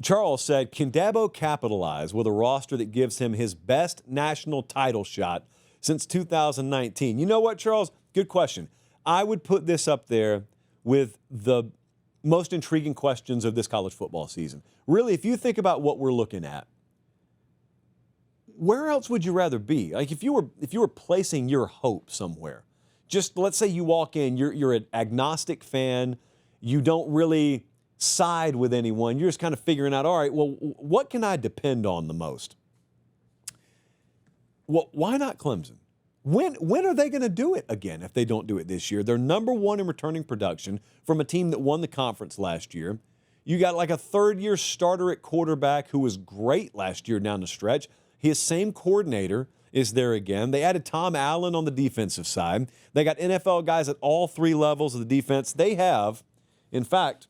Charles said, can Dabo capitalize with a roster that gives him his best national title shot since 2019? You know what, Charles? Good question. I would put this up there with the most intriguing questions of this college football season. Really, if you think about what we're looking at, where else would you rather be? Like if you were placing your hope somewhere, just let's say you walk in, you're an agnostic fan, you don't really side with anyone, you're just kind of figuring out, all right, well, what can I depend on the most? Well, why not Clemson? When are they going to do it again if they don't do it this year? They're number one in returning production from a team that won the conference last year. You got like a third-year starter at quarterback who was great last year down the stretch. His same coordinator is there again. They added Tom Allen on the defensive side. They got NFL guys at all three levels of the defense. They have, in fact,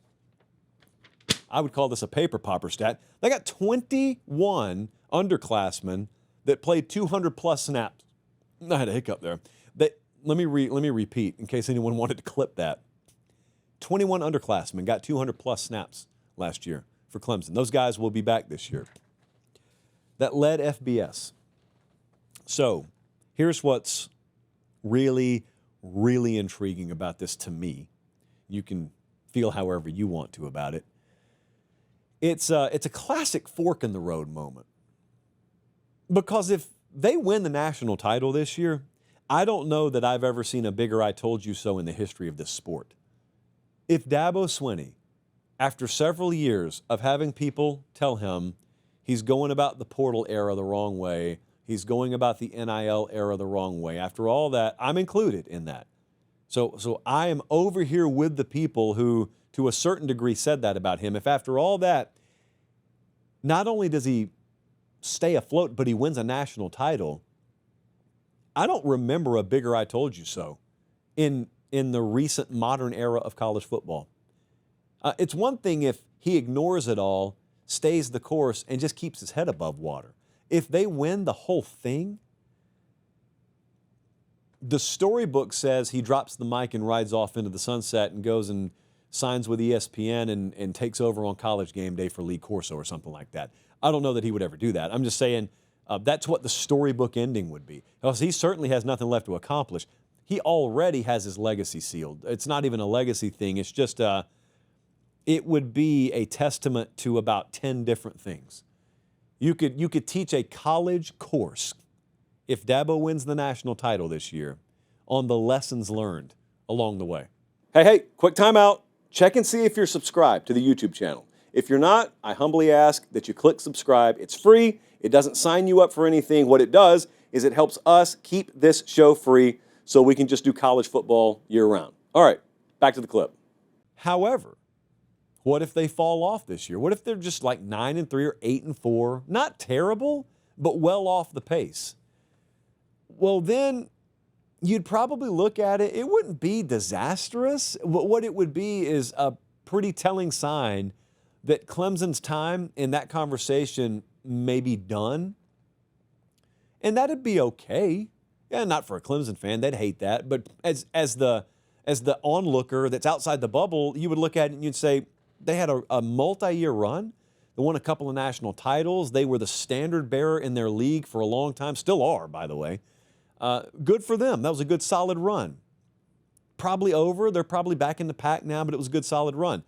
I would call this a paper popper stat. They got 21 underclassmen that played 200-plus snaps. I had a hiccup there. Let me repeat in case anyone wanted to clip that. 21 underclassmen got 200-plus snaps last year for Clemson. Those guys will be back this year. That led FBS. So here's what's really, really intriguing about this to me. You can feel however you want to about it. It's a classic fork in the road moment. Because if they win the national title this year, I don't know that I've ever seen a bigger I told you so in the history of this sport. If Dabo Swinney, after several years of having people tell him he's going about the portal era the wrong way, he's going about the NIL era the wrong way, after all that, I'm included in that. So I am over here with the people who, to a certain degree, said that about him. If after all that, not only does he stay afloat, but he wins a national title, I don't remember a bigger I told you so in the recent modern era of college football. It's one thing if he ignores it all, stays the course, and just keeps his head above water. If they win the whole thing, the storybook says he drops the mic and rides off into the sunset and goes and signs with ESPN and takes over on College Game Day for Lee Corso or something like that. I don't know that he would ever do that. I'm just saying that's what the storybook ending would be. Because he certainly has nothing left to accomplish. He already has his legacy sealed. It's not even a legacy thing. It's just it would be a testament to about 10 different things. You could teach a college course if Dabo wins the national title this year on the lessons learned along the way. Hey, quick timeout. Check and see if you're subscribed to the YouTube channel. If you're not, I humbly ask that you click subscribe. It's free. It doesn't sign you up for anything. What it does is it helps us keep this show free so we can just do college football year-round. All right, back to the clip. However, what if they fall off this year? What if they're just like 9-3 or 8-4? Not terrible, but well off the pace. Well, then you'd probably look at it. It wouldn't be disastrous. What it would be is a pretty telling sign that Clemson's time in that conversation may be done. And that'd be okay. Yeah, not for a Clemson fan. They'd hate that. But as the onlooker that's outside the bubble, you would look at it and you'd say, they had a multi-year run. They won a couple of national titles. They were the standard bearer in their league for a long time. Still are, by the way. Good for them. That was a good, solid run. Probably over. They're probably back in the pack now, but it was a good, solid run.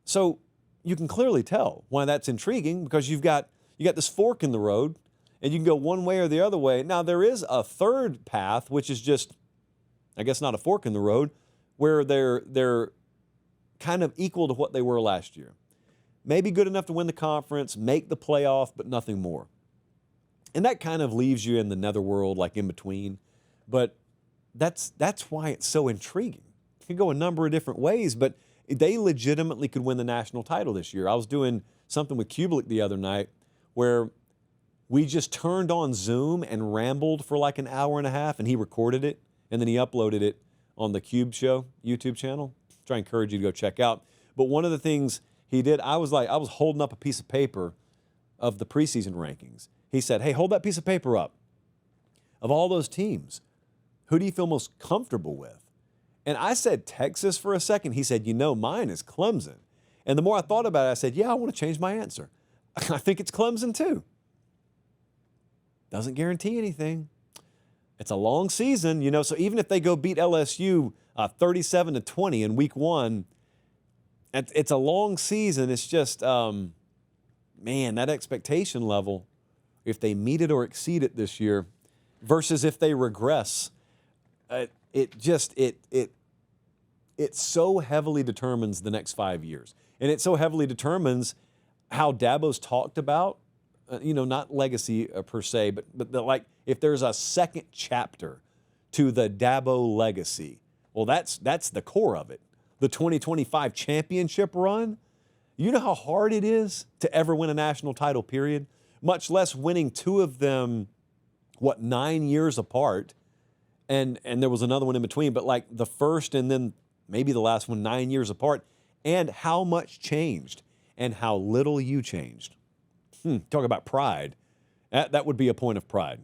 So you can clearly tell why that's intriguing because you got this fork in the road, and you can go one way or the other way. Now, there is a third path, which is just, I guess, not a fork in the road, where they're kind of equal to what they were last year. Maybe good enough to win the conference, make the playoff, but nothing more. And that kind of leaves you in the netherworld, like in between. But that's why it's so intriguing. It can go a number of different ways, but they legitimately could win the national title this year. I was doing something with Kubelik the other night where we just turned on Zoom and rambled for like an hour and a half, and he recorded it, and then he uploaded it on the Cube Show YouTube channel. I encourage you to go check out. But one of the things he did, I was holding up a piece of paper of the preseason rankings. He said, hey, hold that piece of paper up. Of all those teams, who do you feel most comfortable with? And I said Texas for a second. He said, mine is Clemson. And the more I thought about it, I said, yeah, I want to change my answer. I think it's Clemson too. Doesn't guarantee anything. It's a long season, you know, so even if they go beat LSU 37-20 in week 1, it's a long season. It's just, man, that expectation level, if they meet it or exceed it this year versus if they regress, it so heavily determines the next 5 years. And it so heavily determines how Dabo's talked about, you know, not legacy per se, but like if there's a second chapter to the Dabo legacy, well, that's the core of it. The 2025 championship run, you know how hard it is to ever win a national title, period, much less winning 2 of them, 9 years apart. And there was another one in between, but like the first and then maybe the last one 9 years apart, and how much changed and how little you changed. Talk about pride. That would be a point of pride.